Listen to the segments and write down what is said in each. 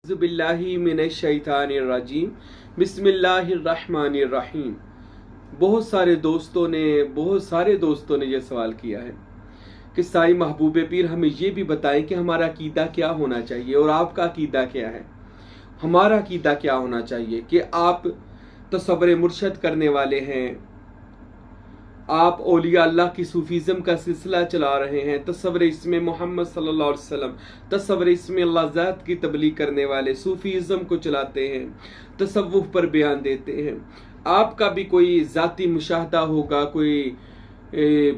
اعوذ باللہ من الشیطان الرجیم بسم اللہ الرحمن الرحیم۔ بہت سارے دوستوں نے یہ سوال کیا ہے کہ سائی محبوب پیر ہمیں یہ بھی بتائیں کہ ہمارا عقیدہ کیا ہونا چاہیے اور آپ کا عقیدہ کیا ہے۔ ہمارا عقیدہ کیا ہونا چاہیے کہ آپ تصور مرشد کرنے والے ہیں، آپ اولیاء اللہ کی صوفیزم کا سلسلہ چلا رہے ہیں، تصور اسم محمد صلی اللہ علیہ وسلم، تصور اسم اللہ ذات کی تبلیغ کرنے والے صوفیزم کو چلاتے ہیں، تصوف پر بیان دیتے ہیں۔ آپ کا بھی کوئی ذاتی مشاہدہ ہوگا، کوئی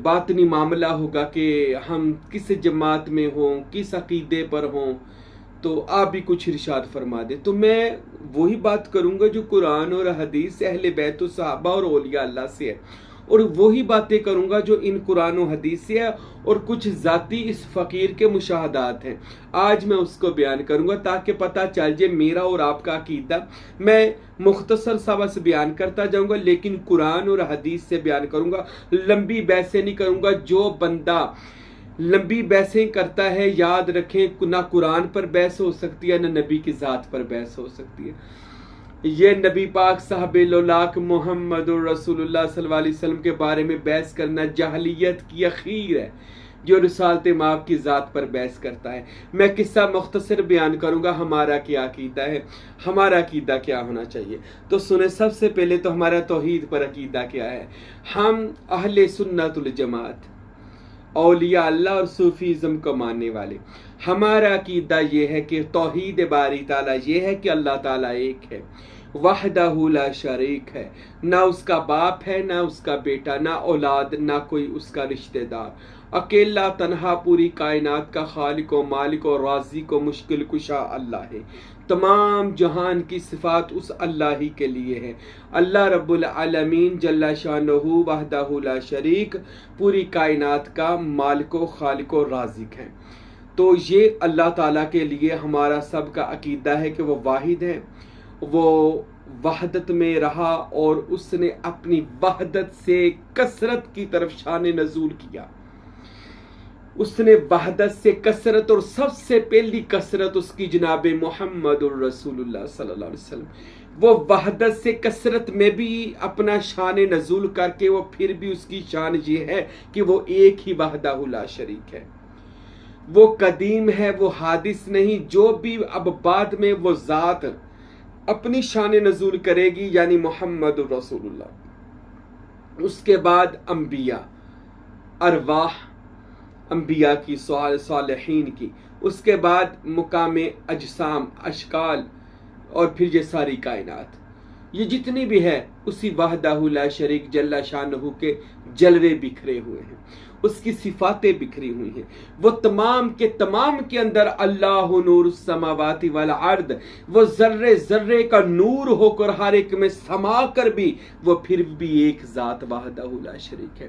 باطنی معاملہ ہوگا کہ ہم کس جماعت میں ہوں، کس عقیدے پر ہوں، تو آپ بھی کچھ ارشاد فرما دیں۔ تو میں وہی بات کروں گا جو قرآن اور حدیث اہل بیت و صحابہ اور اولیاء اللہ سے ہے، اور وہی باتیں کروں گا جو ان قرآن و حدیث سے ہے اور کچھ ذاتی اس فقیر کے مشاہدات ہیں۔ آج میں اس کو بیان کروں گا تاکہ پتہ چل جائے میرا اور آپ کا عقیدہ۔ میں مختصر سا بس بیان کرتا جاؤں گا، لیکن قرآن اور حدیث سے بیان کروں گا، لمبی بحثیں نہیں کروں گا۔ جو بندہ لمبی بحثیں کرتا ہے، یاد رکھیں نہ قرآن پر بحث ہو سکتی ہے نہ نبی کی ذات پر بحث ہو سکتی ہے۔ یہ نبی پاک صاحب لولاک محمد رسول اللہ صلی اللہ علیہ وسلم کے بارے میں بحث کرنا جاہلیت کی اخیر ہے، جو رسالت مآب کی ذات پر بحث کرتا ہے۔ میں قصہ مختصر بیان کروں گا، ہمارا کیا عقیدہ ہے، ہمارا عقیدہ کیا ہونا چاہیے۔ تو سنیں، سب سے پہلے تو ہمارا توحید پر عقیدہ کیا ہے۔ ہم اہل سنت الجماعت، اولیاء اللہ اور صوفیزم کو ماننے والے، ہمارا عقیدہ یہ ہے کہ توحید باری تعالیٰ یہ ہے کہ اللہ تعالیٰ ایک ہے، وحدہ لا شریک ہے، نہ اس کا باپ ہے، نہ اس کا بیٹا، نہ اولاد، نہ کوئی اس کا رشتہ دار، اکیلا تنہا پوری کائنات کا خالق و مالک و رازق و مشکل کشا اللہ ہے۔ تمام جہان کی صفات اس اللہ ہی کے لیے ہے۔ اللہ رب العالمین جل شانہ وحدہ لا شریک پوری کائنات کا مالک و خالق و رازق ہے۔ تو یہ اللہ تعالیٰ کے لیے ہمارا سب کا عقیدہ ہے کہ وہ واحد ہے، وہ وحدت میں رہا اور اس نے اپنی وحدت سے کثرت کی طرف شان نزول کیا۔ اس نے وحدت سے کثرت، اور سب سے پہلی کثرت اس کی جناب محمد الرسول اللہ صلی اللہ علیہ وسلم۔ وہ وحدت سے کثرت میں بھی اپنا شان نزول کر کے وہ پھر بھی اس کی شان یہ ہے کہ وہ ایک ہی وحدہ لا شریک ہے۔ وہ قدیم ہے، وہ حادث نہیں۔ جو بھی اب بعد میں وہ ذات اپنی شان نزول کرے گی، یعنی محمد الرسول اللہ، اس کے بعد انبیاء، ارواح انبیاء کی، صالحین کی، اس کے بعد مقام اجسام، اشکال، اور پھر یہ ساری کائنات، یہ جتنی بھی ہے اسی وحدہ لا شریک جل شانہ کے جلوے بکھرے ہوئے ہیں، اس کی صفاتیں بکھری ہوئی ہیں۔ وہ تمام کے اندر اللہ نور السماوات والارض، وہ ذرے ذرے کا نور ہو کر ہر ایک میں سما کر بھی وہ پھر بھی ایک ذات وحدہ لا شریک ہے۔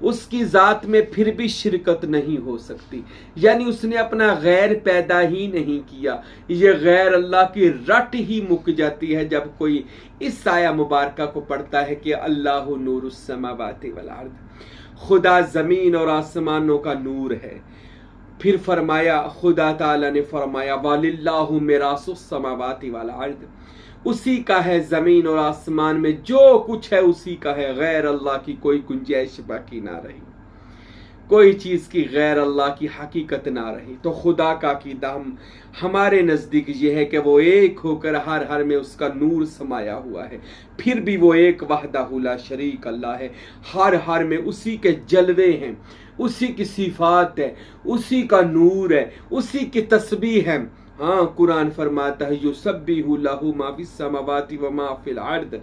اس کی ذات میں پھر بھی شرکت نہیں ہو سکتی، یعنی اس نے اپنا غیر پیدا ہی نہیں کیا۔ یہ غیر اللہ کی رٹ ہی مک جاتی ہے جب کوئی اس آیہ مبارکہ کو پڑھتا ہے کہ اللہ نور السماوات والارض، خدا زمین اور آسمانوں کا نور ہے۔ پھر فرمایا، خدا تعالیٰ نے فرمایا وَلِلَّهُ مِيرَاثُ السَّمَاوَاتِ وَالْأَرْضِ، اسی کا ہے زمین اور آسمان میں جو کچھ ہے اسی کا ہے، غیر اللہ کی کوئی گنجائش باقی نہ رہی، کوئی چیز کی غیر اللہ کی حقیقت نہ رہی۔ تو خدا کا عقیدہ ہمارے نزدیک یہ ہے کہ وہ ایک ہو کر ہر میں اس کا نور سمایا ہوا ہے، پھر بھی وہ ایک وحدہ لا شریک اللہ ہے۔ ہر میں اسی کے جلوے ہیں، اسی کی صفات ہے، اسی کا نور ہے، اسی کی تسبیح ہے۔ ہاں، قرآن فرماتا ہے یسبح لہ ما فی السماوات و ما فی الارض،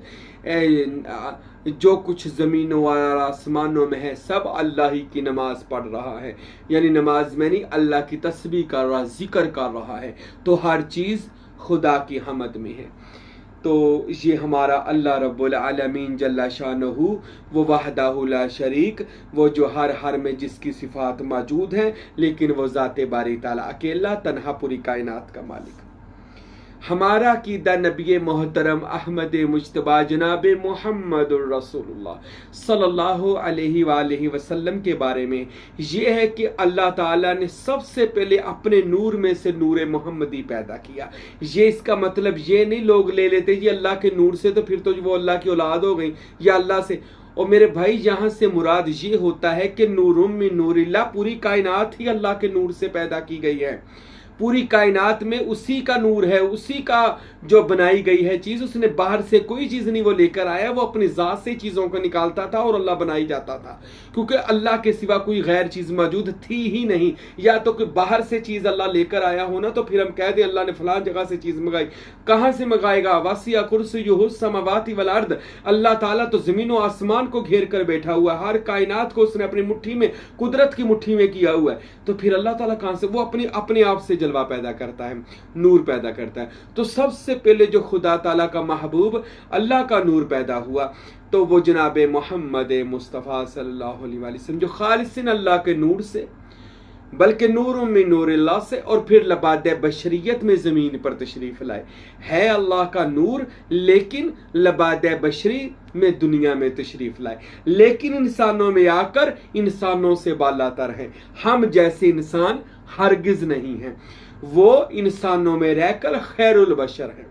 جو کچھ زمینوں اور آسمانوں میں ہے سب اللہ ہی کی نماز پڑھ رہا ہے، یعنی نماز میں نہیں، اللہ کی تسبیح کر رہا، ذکر کر رہا ہے۔ تو ہر چیز خدا کی حمد میں ہے۔ تو یہ ہمارا اللہ رب العالمین جل شانہ، وہ وحدہ لا شریک، وہ جو ہر میں جس کی صفات موجود ہیں، لیکن وہ ذات باری تعالیٰ اکیلا تنہا پوری کائنات کا مالک۔ ہمارا عقیدہ نبی محترم احمد مجتبی جناب محمد الرسول اللہ صلی اللہ علیہ وآلہ وسلم کے بارے میں یہ ہے کہ اللہ تعالیٰ نے سب سے پہلے اپنے نور میں سے نور محمدی پیدا کیا۔ یہ اس کا مطلب یہ نہیں لوگ لے لیتے یہ اللہ کے نور سے تو پھر تو وہ اللہ کی اولاد ہو گئی یا اللہ سے۔ اور میرے بھائی یہاں سے مراد یہ ہوتا ہے کہ نور من نور اللہ، پوری کائنات ہی اللہ کے نور سے پیدا کی گئی ہے۔ پوری کائنات میں اسی کا نور ہے، اسی کا جو بنائی گئی ہے چیز، اس نے باہر سے کوئی چیز نہیں وہ لے کر آیا، وہ اپنی ذات سے چیزوں کو نکالتا تھا اور اللہ بنائی جاتا تھا، کیونکہ اللہ کے سوا کوئی غیر چیز موجود تھی ہی نہیں۔ یا تو کہ باہر سے چیز اللہ لے کر آیا ہونا تو پھر ہم کہہ دیں اللہ نے فلاں جگہ سے چیز منگائی، کہاں سے منگائے گا؟ وسع کرسیہ السماوات والارض، اللہ تعالیٰ تو زمین و آسمان کو گھیر کر بیٹھا ہوا ہے، ہر کائنات کو اس نے اپنی مٹھی میں، قدرت کی مٹھی میں کیا ہوا ہے، تو پھر اللہ تعالیٰ کہاں سے؟ وہ اپنے آپ سے جلوہ پیدا کرتا ہے، نور پیدا کرتا ہے۔ تو سب سے پہلے جو خدا تعالیٰ کا محبوب اللہ کا نور پیدا ہوا تو وہ جناب محمد مصطفیٰ صلی اللہ علیہ وآلہ وسلم، جو خالصاً اللہ کے نور سے، بلکہ نور من نور اللہ سے، اور پھر لباد بشریت میں زمین پر تشریف لائے۔ ہے اللہ کا نور لیکن لباد بشری میں دنیا میں تشریف لائے، لیکن انسانوں میں آ کر انسانوں سے بالا تر ہیں۔ ہم جیسے انسان ہرگز نہیں ہیں، وہ انسانوں میں رہ کر خیر البشر ہیں،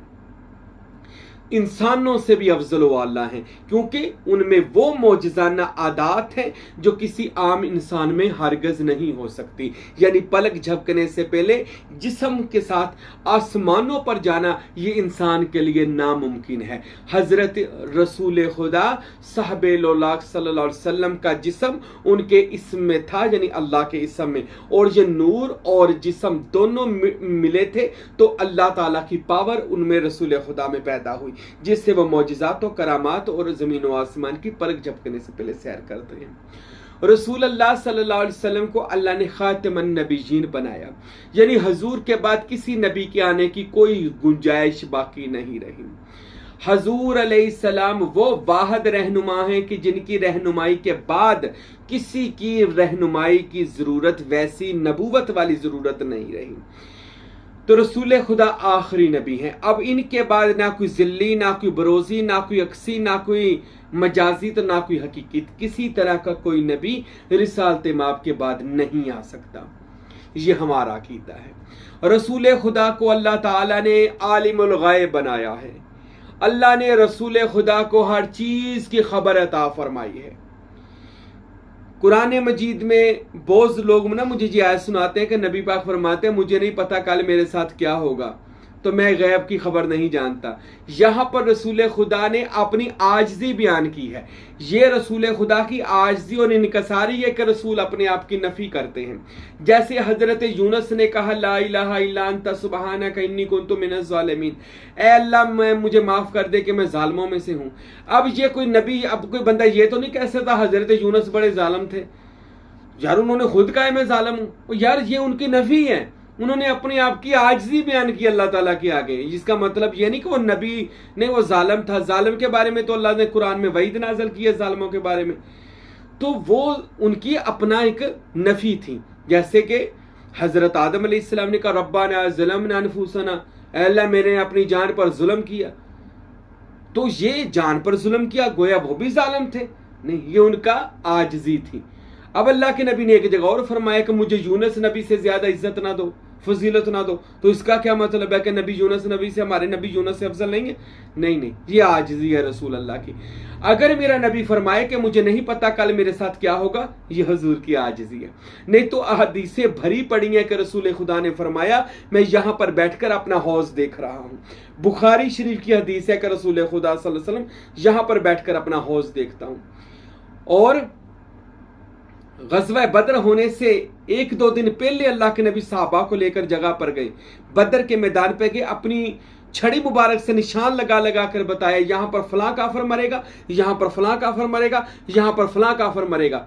انسانوں سے بھی افضل و اعلیٰ ہیں، کیونکہ ان میں وہ معجزانہ عادات ہیں جو کسی عام انسان میں ہرگز نہیں ہو سکتی۔ یعنی پلک جھپکنے سے پہلے جسم کے ساتھ آسمانوں پر جانا یہ انسان کے لیے ناممکن ہے۔ حضرت رسول خدا صاحب لولاک صلی اللہ علیہ وسلم کا جسم ان کے اسم میں تھا، یعنی اللہ کے اسم میں، اور یہ نور اور جسم دونوں ملے تھے تو اللہ تعالیٰ کی پاور ان میں رسول خدا میں پیدا ہوئی، جس سے وہ معجزات و کرامات اور زمین و آسمان کی پلک جھپکنے سے پہلے سیر کرتے ہیں۔ رسول اللہ صلی اللہ علیہ وسلم کو اللہ نے خاتم النبیین بنایا، یعنی حضور کے بعد کسی نبی کے آنے کی کوئی گنجائش باقی نہیں رہی۔ حضور علیہ السلام وہ واحد رہنما ہیں کہ جن کی رہنمائی کے بعد کسی کی رہنمائی کی ضرورت، ویسی نبوت والی ضرورت نہیں رہی۔ تو رسول خدا آخری نبی ہیں۔ اب ان کے بعد نہ کوئی ذلی، نہ کوئی بروزی، نہ کوئی عکسی، نہ کوئی مجازی، تو نہ کوئی حقیقت، کسی طرح کا کوئی نبی رسالت مآب کے بعد نہیں آ سکتا۔ یہ ہمارا عقیدہ ہے۔ رسول خدا کو اللہ تعالیٰ نے عالم الغیب بنایا ہے، اللہ نے رسول خدا کو ہر چیز کی خبر عطا فرمائی ہے۔ قرآن مجید میں بہت لوگ نا مجھے یہ آیت سناتے ہیں کہ نبی پاک فرماتے ہیں مجھے نہیں پتا کل میرے ساتھ کیا ہوگا، تو میں غیب کی خبر نہیں جانتا۔ یہاں پر رسول خدا نے اپنی عاجزی بیان کی ہے۔ یہ رسول خدا کی عاجزی اور انکساری ہے کہ رسول اپنے آپ کی نفی کرتے ہیں، جیسے حضرت یونس نے کہا لا الہ الا انت سبحانک انی کنت من الظالمین، اے اللہ مجھے معاف کر دے کہ میں ظالموں میں سے ہوں۔ اب یہ کوئی نبی، اب کوئی بندہ یہ تو نہیں کہہ سکتا حضرت یونس بڑے ظالم تھے، یار انہوں نے خود کہا میں ظالم ہوں، یار یہ ان کی نفی ہے، انہوں نے اپنے آپ کی عاجزی بیان کی اللہ تعالیٰ کے آگے، جس کا مطلب یہ نہیں کہ وہ نبی نے وہ ظالم تھا۔ ظالم کے بارے میں تو اللہ نے قرآن میں وعید نازل کی ہے ظالموں کے بارے میں، تو وہ ان کی اپنا ایک نفی تھی۔ جیسے کہ حضرت آدم علیہ السلام نے کہا ربنا ظلمنا انفسنا، اے اللہ میں نے اپنی جان پر ظلم کیا، تو یہ جان پر ظلم کیا گویا وہ بھی ظالم تھے؟ نہیں، یہ ان کا عاجزی تھی۔ اب اللہ کے نبی نے ایک جگہ اور فرمایا کہ مجھے یونس نبی سے زیادہ عزت نہ دو، فضیلت نہ دو، تو اس کا کیا مطلب ہے کہ نبی یونس نبی سے، ہمارے نبی یونس سے افضل نہیں ہے؟ نہیں، یہ عاجزی ہے رسول اللہ کی۔ اگر میرا نبی فرمائے کہ مجھے نہیں پتا کل میرے ساتھ کیا ہوگا، یہ حضور کی عاجزی ہے۔ نہیں تو احادیثیں بھری پڑی ہیں کہ رسول خدا نے فرمایا میں یہاں پر بیٹھ کر اپنا حوض دیکھ رہا ہوں۔ بخاری شریف کی حدیث ہے کہ رسول خدا صلی اللہ علیہ وسلم یہاں پر بیٹھ کر اپنا حوض دیکھتا ہوں۔ اور غزوہ بدر ہونے سے ایک دو دن پہلے اللہ کے نبی صحابہ کو لے کر جگہ پر گئے، بدر کے میدان پہ گئے، اپنی چھڑی مبارک سے نشان لگا لگا کر بتایا یہاں پر فلاں کافر مرے گا، یہاں پر فلاں کافر مرے گا، یہاں پر فلاں کافر مرے گا۔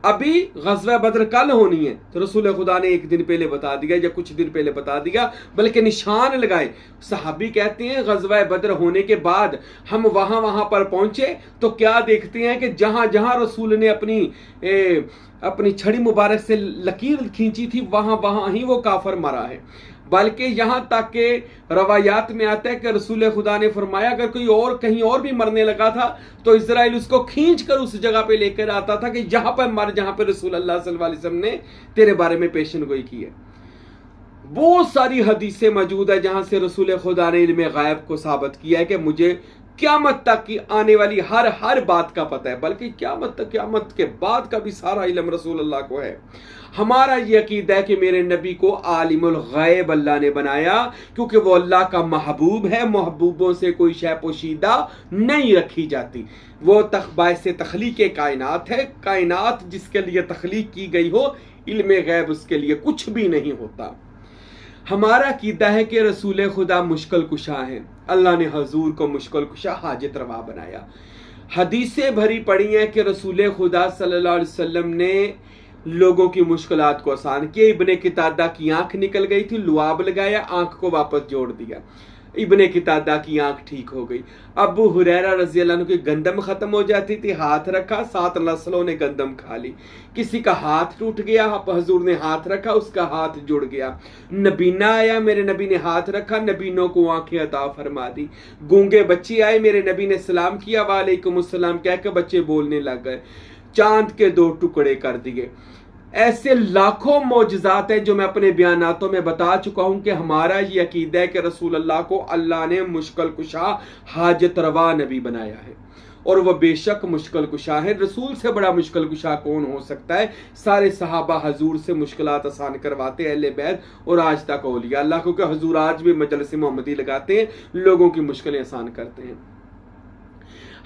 ابھی غزوہ بدر کل ہونی ہے تو رسول خدا نے ایک دن پہلے بتا دیا یا کچھ دن پہلے بتا دیا، بلکہ نشان لگائے۔ صحابی کہتے ہیں غزوہ بدر ہونے کے بعد ہم وہاں پر پہنچے تو کیا دیکھتے ہیں کہ جہاں جہاں رسول نے اپنی چھڑی مبارک سے لکیر کھینچی تھی وہاں ہی وہ کافر مرا ہے۔ بلکہ یہاں تک کہ روایات میں آتا ہے کہ رسول خدا نے فرمایا اگر کوئی اور کہیں اور بھی مرنے لگا تھا تو اسرائیل اس کو کھینچ کر اس جگہ پہ لے کر آتا تھا کہ یہاں پہ مر جہاں پہ رسول اللہ صلی اللہ علیہ وسلم نے تیرے بارے میں پیشن گوئی کی ہے۔ بہت ساری حدیثیں موجود ہے جہاں سے رسول خدا نے علم غیب کو ثابت کیا ہے کہ مجھے قیامت تک کی آنے والی ہر بات کا پتہ ہے، بلکہ قیامت کے بعد کا بھی سارا علم رسول اللہ کو ہے۔ ہمارا یہ عقیدہ ہے کہ میرے نبی کو عالم الغیب اللہ نے بنایا کیونکہ وہ اللہ کا محبوب ہے، محبوبوں سے کوئی شے پوشیدہ نہیں رکھی جاتی۔ وہ باعث تخلیق کائنات ہے، کائنات جس کے لیے تخلیق کی گئی ہو، علم غیب اس کے لیے کچھ بھی نہیں ہوتا۔ ہمارا عقیدہ ہے کہ رسول خدا مشکل کشا ہیں، اللہ نے حضور کو مشکل کشا حاجت روا بنایا۔ حدیثیں بھری پڑی ہیں کہ رسول خدا صلی اللہ علیہ وسلم نے لوگوں کی مشکلات کو آسان کیا۔ ابن قتادہ کی آنکھ نکل گئی تھی، لعاب لگایا، آنکھ کو واپس جوڑ دیا، ابن قتادہ کی آنکھ ٹھیک ہو گئی۔ ابو ہریرہ رضی اللہ عنہ کی گندم ختم ہو جاتی تھی، ہاتھ رکھا، 7 نسلوں نے گندم کھا لی۔ کسی کا ہاتھ ٹوٹ گیا، حضور نے ہاتھ رکھا، اس کا ہاتھ جڑ گیا۔ نبینا آیا، میرے نبی نے ہاتھ رکھا، نبینوں کو آنکھیں عطا فرما دی۔ گونگے بچے آئے، میرے نبی نے سلام کیا، وعلیکم السلام کہہ کے بچے بولنے لگ گئے۔ چاند کے 2 ٹکڑے کر دیے۔ ایسے لاکھوں معجزات ہیں جو میں اپنے بیاناتوں میں بتا چکا ہوں کہ ہمارا یہ عقیدہ ہے کہ رسول اللہ کو اللہ نے مشکل کشا حاجت روا نبی بنایا ہے، اور وہ بے شک مشکل کشا ہے۔ رسول سے بڑا مشکل کشا کون ہو سکتا ہے؟ سارے صحابہ حضور سے مشکلات آسان کرواتے، اہل بیت اور آج تک اولیاء اللہ، کیونکہ حضور آج بھی مجلس محمدی لگاتے ہیں، لوگوں کی مشکلیں آسان کرتے ہیں۔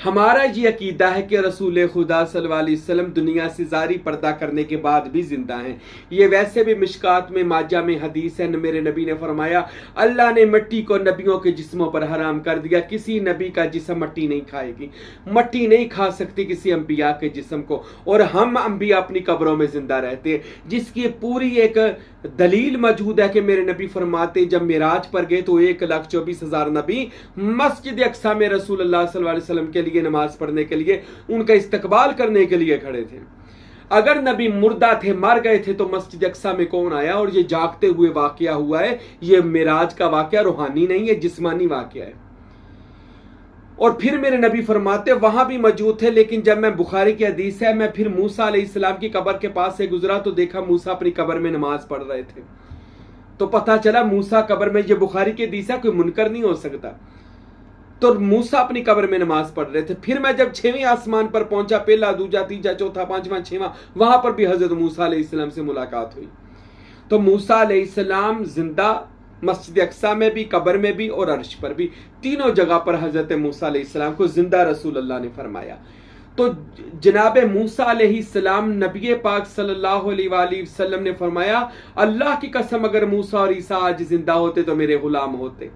ہمارا یہ عقیدہ ہے کہ رسول خدا صلی اللہ علیہ وسلم دنیا سے ظاہری پردہ کرنے کے بعد بھی زندہ ہیں۔ یہ ویسے بھی مشکات میں ماجہ میں حدیث ہے، میرے نبی نے فرمایا اللہ نے مٹی کو نبیوں کے جسموں پر حرام کر دیا، کسی نبی کا جسم مٹی نہیں کھائے گی، مٹی نہیں کھا سکتی کسی انبیاء کے جسم کو، اور ہم انبیاء اپنی قبروں میں زندہ رہتے ہیں، جس کی پوری ایک دلیل موجود ہے کہ میرے نبی فرماتے جب معراج پر گئے تو 1,24,000 نبی مسجد اقصی میں رسول اللہ صلی اللہ علیہ وسلم کے لیے نماز پڑھنے کے لیے، ان کا استقبال کرنے کے لیے کھڑے تھے۔ اگر نبی مردہ تھے، مر گئے تھے، تو مسجد اقصی میں کون آیا؟ اور یہ جاگتے ہوئے واقعہ ہوا ہے، یہ معراج کا واقعہ روحانی نہیں ہے، جسمانی واقعہ ہے۔ اور پھر میرے نبی فرماتے وہاں بھی موجود تھے، لیکن جب میں بخاری کی حدیث ہے میں پھر موسیٰ علیہ السلام کی قبر کے پاس سے گزرا تو دیکھا موسیٰ اپنی قبر میں نماز پڑھ رہے تھے، تو پتہ چلا موسیٰ قبر میں، یہ بخاری کی حدیث ہے، کوئی منکر نہیں ہو سکتا، تو موسیٰ اپنی قبر میں نماز پڑھ رہے تھے۔ پھر میں جب 6ویں آسمان پر پہنچا، پہلا، دوسرا، تیسرا، چوتھا، 5واں، 6واں، وہاں پر بھی حضرت موسیٰ علیہ السلام سے ملاقات ہوئی۔ تو موسیٰ علیہ السلام زندہ مسجد اقصی میں بھی، قبر میں بھی، اور عرش پر بھی، تینوں جگہ پر حضرت موسیٰ علیہ السلام کو زندہ رسول اللہ نے فرمایا۔ تو جناب موسیٰ علیہ السلام، نبی پاک صلی اللہ علیہ وآلہ وسلم نے فرمایا اللہ کی قسم اگر موسیٰ اور عیسیٰ آج زندہ ہوتے تو میرے غلام ہوتے۔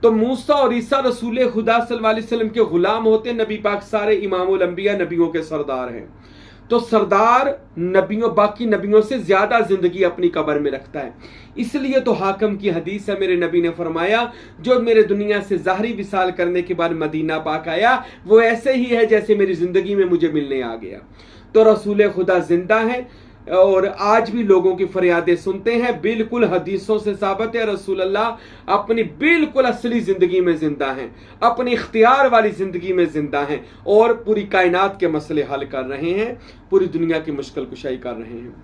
تو موسیٰ اور عیسیٰ رسول خدا صلی اللہ علیہ وسلم کے غلام ہوتے۔ نبی پاک سارے امام الانبیاء، نبیوں کے سردار ہیں، تو سردار نبیوں، باقی نبیوں سے زیادہ زندگی اپنی قبر میں رکھتا ہے۔ اس لیے تو حاکم کی حدیث ہے، میرے نبی نے فرمایا جو میرے دنیا سے ظاہری وصال کرنے کے بعد مدینہ پاک آیا وہ ایسے ہی ہے جیسے میری زندگی میں مجھے ملنے آ گیا۔ تو رسول خدا زندہ ہیں اور آج بھی لوگوں کی فریادیں سنتے ہیں، بالکل حدیثوں سے ثابت ہے رسول اللہ اپنی بالکل اصلی زندگی میں زندہ ہیں، اپنی اختیار والی زندگی میں زندہ ہیں، اور پوری کائنات کے مسئلے حل کر رہے ہیں، پوری دنیا کی مشکل کشائی کر رہے ہیں۔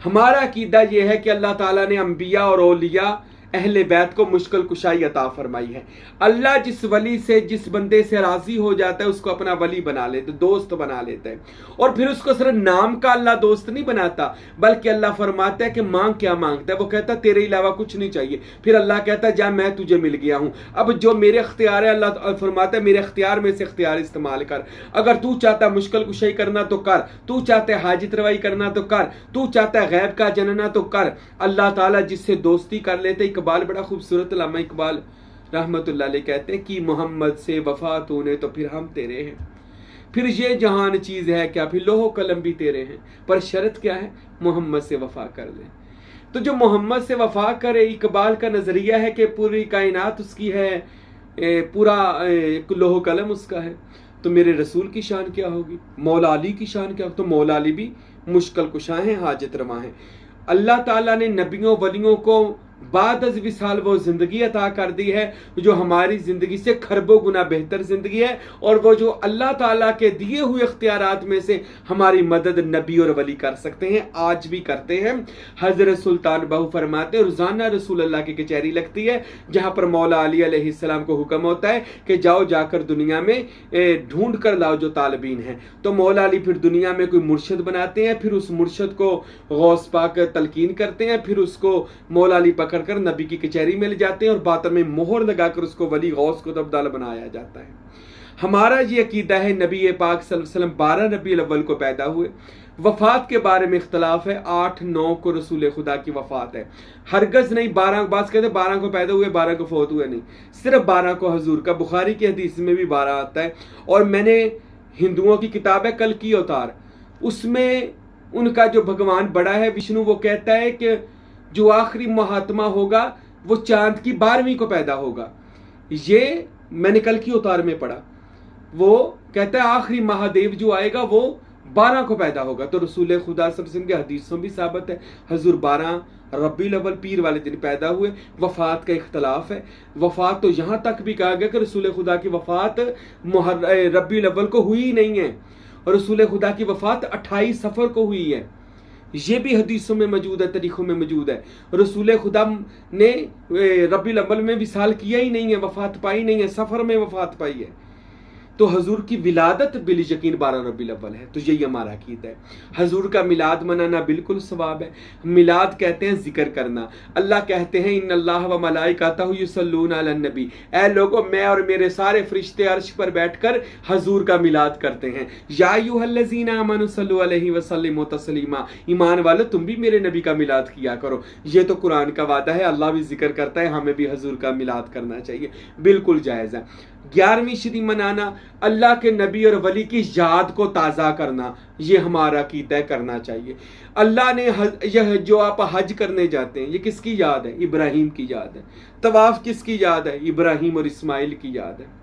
ہمارا عقیدہ یہ ہے کہ اللہ تعالیٰ نے انبیاء اور اولیاء اہل بیت کو مشکل کشائی عطا فرمائی ہے۔ اللہ جس ولی سے، جس بندے سے راضی ہو جاتا ہے اس کو اپنا ولی بنا لیتے، دوست بنا لیتے ہیں، اور پھر اس کو صرف نام کا اللہ دوست نہیں بناتا، بلکہ اللہ فرماتا ہے کہ مانگ کیا مانگتا ہے، وہ کہتا ہے تیرے علاوہ کچھ نہیں چاہیے، پھر اللہ کہتا ہے جا میں تجھے مل گیا ہوں، اب جو میرے اختیار ہے، اللہ فرماتا ہے میرے اختیار میں سے اختیار استعمال کر، اگر تو چاہتا ہے مشکل کشائی کرنا تو کر، تو چاہتا ہے حاجت روائی کرنا تو کر، تو چاہتا ہے غیب کا جاننا تو کر۔ اللہ تعالیٰ جس سے دوستی کر لیتے، اقبال بڑا خوبصورت، علامہ اقبال رحمت اللہ علیہ کہتے ہیں کہ محمد سے وفا تو نے تو پھر ہم تیرے ہیں، پھر یہ جہان چیز ہے کیا، پھر لوح و قلم بھی تیرے ہیں، پر شرط کیا ہے، محمد سے وفا کر لے۔ تو جو محمد سے وفا کرے، اقبال کا نظریہ ہے کہ پوری کائنات اس کی ہے، پورا لوح و قلم اس کا ہے، تو میرے رسول کی شان کیا ہوگی، مولا علی کی شان کیا ہوگی؟ تو مولا علی بھی مشکل کشا ہیں، حاجت روا ہیں۔ اللہ تعالیٰ نے نبیوں ولیوں کو بعد از وصال وہ زندگی عطا کر دی ہے جو ہماری زندگی سے کھربوں گنا بہتر زندگی ہے، اور وہ جو اللہ تعالیٰ کے دیے ہوئے اختیارات میں سے ہماری مدد نبی اور ولی کر سکتے ہیں، آج بھی کرتے ہیں۔ حضرت سلطان بہو فرماتے ہیں روزانہ رسول اللہ کی کچہری لگتی ہے جہاں پر مولا علی علیہ السلام کو حکم ہوتا ہے کہ جاؤ جا کر دنیا میں ڈھونڈ کر لاؤ جو طالبین ہیں۔ تو مولا علی پھر دنیا میں کوئی مرشد بناتے ہیں، پھر اس مرشد کو غوث پاک تلقین کرتے ہیں، پھر اس کو مولا علی پکڑ کر نبی کی کچہری میں لے جاتے ہیں اور باطن میں مہر لگا کر اس کو ولی غوث کو تبدال بنایا جاتا ہے۔ ہمارا یہ عقیدہ ہے نبی پاک صلی اللہ علیہ وسلم 12 ربیع الاول کو پیدا ہوئے۔ وفات کے بارے میں اختلاف ہے، 8-9 کو رسول خدا کی وفات ہے، ہرگز نہیں 12، بعض کہتے ہیں 12 کو پیدا ہوئے 12 کو فوت ہوئے، نہیں، صرف 12 کو حضور کا، بخاری کی حدیث میں بھی 12 آتا ہے۔ اور میں نے ہندوؤں کی کتاب ہے کلکی اوتار، اس میں ان کا جو بھگوان بڑا ہے وشنو، وہ کہتا ہے کہ جو آخری مہاتما ہوگا وہ چاند کی 12ویں کو پیدا ہوگا۔ یہ میں نے کلکی اوتار میں پڑھا، وہ کہتا ہے آخری مہادیو جو آئے گا وہ 12 کو پیدا ہوگا۔ تو رسول خدا صلی اللہ علیہ وسلم کی حدیثوں بھی ثابت ہے حضور 12 ربیع الاول پیر والے دن پیدا ہوئے۔ وفات کا اختلاف ہے، وفات تو یہاں تک بھی کہا گیا کہ رسول خدا کی وفات ربیع الاول کو ہوئی نہیں ہے، اور رسول خدا کی وفات 28 صفر کو ہوئی ہے۔ یہ بھی حدیثوں میں موجود ہے، تاریخوں میں موجود ہے۔ رسول خدا نے ربیع الاول میں وصال کیا ہی نہیں ہے، وفات پائی نہیں ہے، سفر میں وفات پائی ہے۔ تو حضور کی ولادت بال یقین 12 ربیع الاول ہے۔ تو یہی ہمارا عقیدہ ہے۔ حضور کا میلاد منانا بالکل ثواب ہے۔ میلاد کہتے ہیں ذکر کرنا۔ اللہ کہتے ہیں ان اللہ و ملائکتہ یصلون علی النبی، اے لوگو میں اور میرے سارے فرشتے عرش پر بیٹھ کر حضور کا میلاد کرتے ہیں۔ یا ایھا الذین آمنوا صلوا علیہ وسلموا تسلیما، ایمان والو تم بھی میرے نبی کا میلاد کیا کرو۔ یہ تو قرآن کا وعدہ ہے، اللہ بھی ذکر کرتا ہے، ہمیں بھی حضور کا میلاد کرنا چاہیے، بالکل جائز ہے۔ 11ویں شدی منانا، اللہ کے نبی اور ولی کی یاد کو تازہ کرنا، یہ ہمارا عقیدہ کرنا چاہیے۔ اللہ نے یہ جو آپ حج کرنے جاتے ہیں یہ کس کی یاد ہے؟ ابراہیم کی یاد ہے۔ طواف کس کی یاد ہے؟ ابراہیم اور اسماعیل کی یاد ہے۔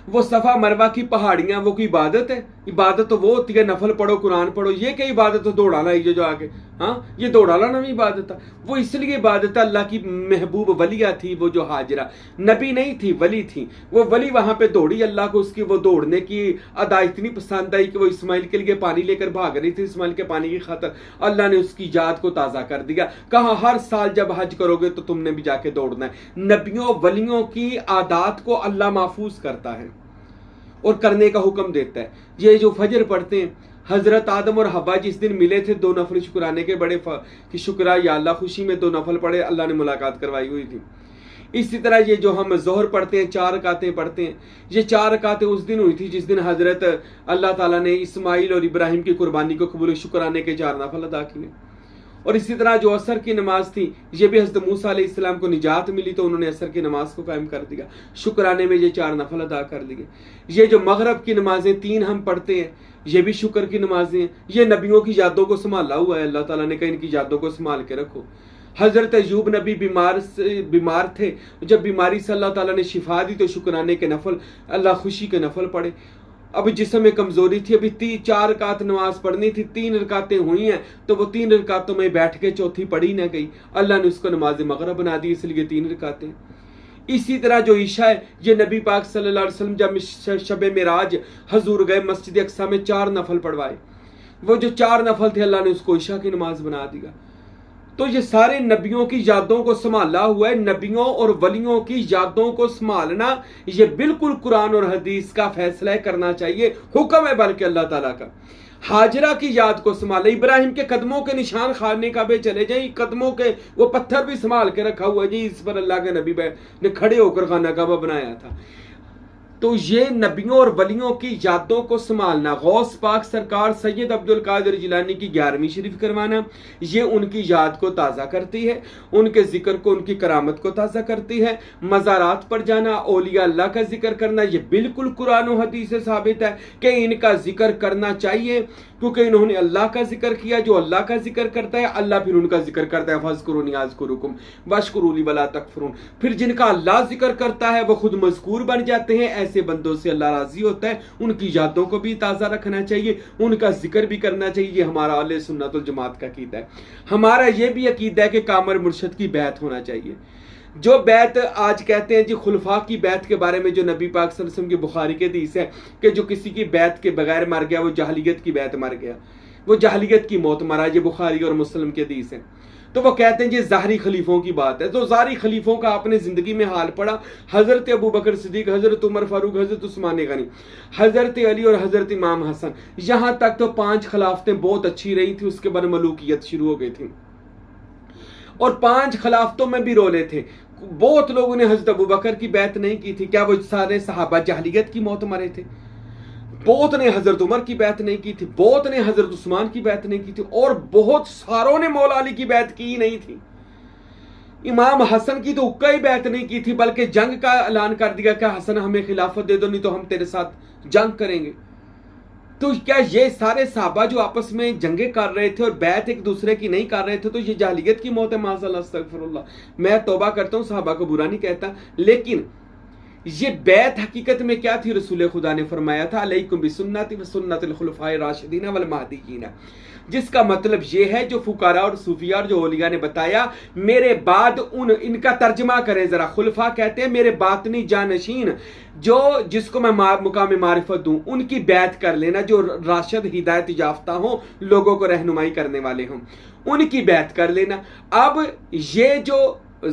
وہ صفا مروہ کی پہاڑیاں وہ کوئی عبادت ہے؟ عبادت تو وہ ہوتی ہے نفل پڑھو، قرآن پڑھو، یہ کیا عبادت ہے؟ دوڑانا ہی جو آگے، ہاں یہ دوڑانا بھی عبادت تھا؟ وہ اس لیے عبادت ہے، اللہ کی محبوب ولیہ تھی وہ جو ہاجرہ، نبی نہیں تھی ولی تھی، وہ ولی وہاں پہ دوڑی، اللہ کو اس کی وہ دوڑنے کی ادا اتنی پسند آئی کہ وہ اسماعیل کے لیے پانی لے کر بھاگ رہی تھی، اسماعیل کے پانی کی خاطر اللہ نے اس کی یاد کو تازہ کر دیا، کہا ہر سال جب حج کرو گے تو تم نے بھی جا کے دوڑنا ہے۔ نبیوں ولیوں کی عادات کو اللہ محفوظ کرتا ہے اور کرنے کا حکم دیتا ہے۔ یہ جو فجر پڑھتے ہیں، حضرت آدم اور حوا جس دن ملے تھے 2 نفل شکرانے کے، بڑے کہ شکرہ یا اللہ خوشی میں 2 نفل پڑھے، اللہ نے ملاقات کروائی ہوئی تھی۔ اسی طرح یہ جو ہم ظہر پڑھتے ہیں 4 رکعتیں پڑھتے ہیں، یہ 4 رکعتیں اس دن ہوئی تھی جس دن حضرت اللہ تعالیٰ نے اسماعیل اور ابراہیم کی قربانی کو قبول شکرانے کے 4 نفل ادا کیے۔ اور اسی طرح جو عصر کی نماز تھی، یہ بھی حضرت موسیٰ علیہ السلام کو نجات ملی تو انہوں نے عصر کی نماز کو قائم کر دیا، شکرانے میں یہ 4 نفل ادا کر دیے۔ یہ جو مغرب کی نمازیں 3 ہم پڑھتے ہیں، یہ بھی شکر کی نمازیں ہیں، یہ نبیوں کی یادوں کو سنبھالا ہوا ہے، اللہ تعالیٰ نے کہا ان کی یادوں کو سنبھال کے رکھو۔ حضرت ایوب نبی بیمار تھے، جب بیماری سے اللہ تعالیٰ نے شفا دی تو شکرانے کے نفل، اللہ خوشی کے نفل پڑھے۔ اب جسم میں کمزوری تھی، ابھی 4 رکعت نماز پڑھنی تھی، 3 رکعتیں ہوئی ہیں تو وہ 3 رکعتوں میں بیٹھ کے چوتھی پڑھی نہ گئی، اللہ نے اس کو نماز مغرب بنا دی، اس لیے 3 رکعتیں۔ اسی طرح جو عشاء ہے، یہ نبی پاک صلی اللہ علیہ وسلم جب شب معراج حضور گئے مسجد اقصیٰ میں 4 نفل پڑھوائے، وہ جو 4 نفل تھے اللہ نے اس کو عشاء کی نماز بنا دیا۔ تو یہ سارے نبیوں کی یادوں کو سنبھالا ہوا ہے، نبیوں اور ولیوں کی یادوں کو سنبھالنا یہ بالکل قرآن اور حدیث کا فیصلہ کرنا چاہیے، حکم ہے بلکہ اللہ تعالیٰ کا۔ ہاجرہ کی یاد کو سنبھالا، ابراہیم کے قدموں کے نشان خانے کعبے چلے جائیں، قدموں کے وہ پتھر بھی سنبھال کے رکھا ہوا ہے جی، اس پر اللہ کے نبی نے کھڑے ہو کر خانہ کعبہ بنایا تھا۔ تو یہ نبیوں اور ولیوں کی یادوں کو سنبھالنا، غوث پاک سرکار سید عبدالقادر جیلانی کی 11ویں شریف کروانا، یہ ان کی یاد کو تازہ کرتی ہے، ان کے ذکر کو، ان کی کرامت کو تازہ کرتی ہے۔ مزارات پر جانا، اولیاء اللہ کا ذکر کرنا، یہ بالکل قرآن و حدیث سے ثابت ہے کہ ان کا ذکر کرنا چاہیے۔ کیونکہ انہوں نے اللہ کا ذکر کیا. جو اللہ کا ذکر کرتا ہے اللہ پھر ان کا ذکر کرتا ہے. فاذکرونی اذکرکم واشکروا لی ولا تکفرون. پھر جن کا اللہ ذکر کرتا ہے وہ خود مذکور بن جاتے ہیں. ایسے بندوں سے اللہ راضی ہوتا ہے. ان کی یادوں کو بھی تازہ رکھنا چاہیے, ان کا ذکر بھی کرنا چاہیے. یہ ہمارا اہل سنت والجماعت کا عقیدہ ہے. ہمارا یہ بھی عقیدہ ہے کہ کامل مرشد کی بیعت ہونا چاہیے. جو بیعت آج کہتے ہیں جی خلفاء کی بیعت کے بارے میں, جو نبی پاک صلی اللہ علیہ وسلم کی بخاری کے حدیث ہے کہ جو کسی کی بیعت کے بغیر مر گیا وہ جاہلیت کی بیعت مر گیا, وہ جاہلیت کی موت مرا. یہ بخاری اور مسلم کے حدیث ہیں. تو وہ کہتے ہیں جی ظاہری خلیفوں کی بات ہے. تو ظاہری خلیفوں کا آپ نے زندگی میں حال پڑا. حضرت ابو بکر صدیق, حضرت عمر فاروق, حضرت عثمان غنی, حضرت علی اور حضرت امام حسن, یہاں تک تو 5 خلافتیں بہت اچھی رہی تھی. اس کے بعد ملوکیت شروع ہو گئی تھی اور 5 خلافتوں میں بھی رولے تھے. بہت لوگوں نے حضرت ابو بکر کی بیعت نہیں کی تھی. کیا وہ سارے صحابہ جاہلیت کی موت مرے تھے؟ بہت نے حضرت عمر کی بیعت نہیں کی تھی, بہت نے حضرت عثمان کی بیعت نہیں کی تھی, اور بہت ساروں نے مولا علی کی بیعت کی ہی نہیں تھی. امام حسن کی تو اکا ہی بیعت نہیں کی تھی, بلکہ جنگ کا اعلان کر دیا کہ حسن ہمیں خلافت دے دو نہیں تو ہم تیرے ساتھ جنگ کریں گے. تو کیا یہ سارے صحابہ جو آپس میں جنگیں کر رہے تھے اور بیعت ایک دوسرے کی نہیں کر رہے تھے تو یہ جاہلیت کی موت ہے؟ معاذ اللہ, استغفر اللہ. میں توبہ کرتا ہوں, صحابہ کو برا نہیں کہتا, لیکن یہ بیعت حقیقت میں کیا تھی؟ رسول خدا نے فرمایا تھا علیکم بسنتی و سنت الخلفاء الراشدین والمہدیین, جس کا مطلب یہ ہے جو فقراء اور صوفیاء اور جو اولیاء نے بتایا میرے بعد ان کا ترجمہ کریں ذرا. خلفاء کہتے ہیں میرے باطنی جانشین, جو جس کو میں مقام معرفت دوں, ان کی بیعت کر لینا, جو راشد ہدایت یافتہ ہوں, لوگوں کو رہنمائی کرنے والے ہوں, ان کی بیعت کر لینا. اب یہ جو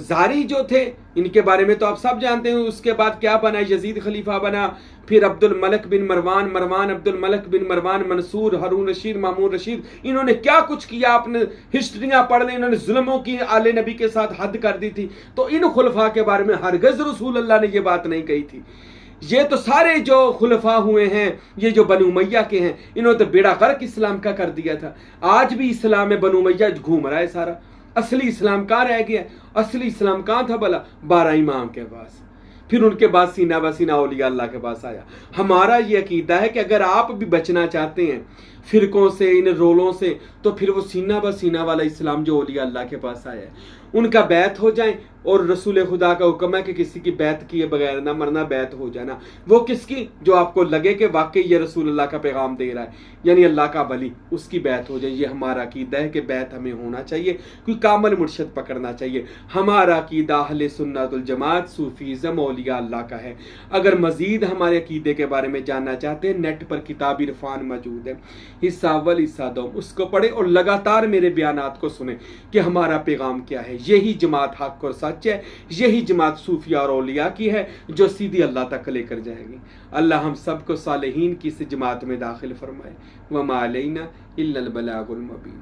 زاری جو تھے ان کے بارے میں تو آپ سب جانتے ہیں. اس کے بعد کیا بنا؟ یزید خلیفہ بنا, پھر عبد الملک بن مروان, عبد الملک بن مروان, منصور, ہارون رشید, مامون رشید, انہوں نے کیا کچھ کیا آپ نے ہسٹریاں پڑھ لیں. انہوں نے ظلموں کی آل نبی کے ساتھ حد کر دی تھی. تو ان خلفاء کے بارے میں ہرگز رسول اللہ نے یہ بات نہیں کہی تھی. یہ تو سارے جو خلفاء ہوئے ہیں یہ جو بنو امیہ کے ہیں, انہوں نے تو بیڑا غرق اسلام کا کر دیا تھا. آج بھی اسلام میں بنو امیہ گھوم رہا ہے سارا. اصلی اسلام کہاں رہ گیا؟ اصلی اسلام کہاں تھا بھلا؟ 12 امام کے پاس, پھر ان کے بعد سینہ بسینہ اولیاء اللہ کے پاس آیا. ہمارا یہ عقیدہ ہے کہ اگر آپ بھی بچنا چاہتے ہیں فرقوں سے, ان رولوں سے, تو پھر وہ سینہ بسینہ والا اسلام جو اولیاء اللہ کے پاس آیا ہے ان کا بیعت ہو جائیں. اور رسول خدا کا حکم ہے کہ کسی کی بیعت کیے بغیر نہ مرنا, بیعت ہو جانا. وہ کس کی؟ جو آپ کو لگے کہ واقعی یہ رسول اللہ کا پیغام دے رہا ہے, یعنی اللہ کا ولی, اس کی بیعت ہو جائے. یہ ہمارا عقیدہ ہے کہ بیعت ہمیں ہونا چاہیے, کوئی کامل مرشد پکڑنا چاہیے. ہمارا عقیدہ اہل سنت الجماعت صوفیزم اولیاء اللہ کا ہے. اگر مزید ہمارے عقیدے کے بارے میں جاننا چاہتے ہیں, نیٹ پر کتاب عرفان موجود ہے, حصہ اول حصہ دوم, اس کو پڑھیں اور لگاتار میرے بیانات کو سنیں کہ ہمارا پیغام کیا ہے. یہی جماعت حق اور سچ ہے, یہی جماعت صوفیاء اور اولیاء کی ہے جو سیدھی اللہ تک لے کر جائے گی. اللہ ہم سب کو صالحین کی اس جماعت میں داخل فرمائے. وما علینا الا البلاغ المبین.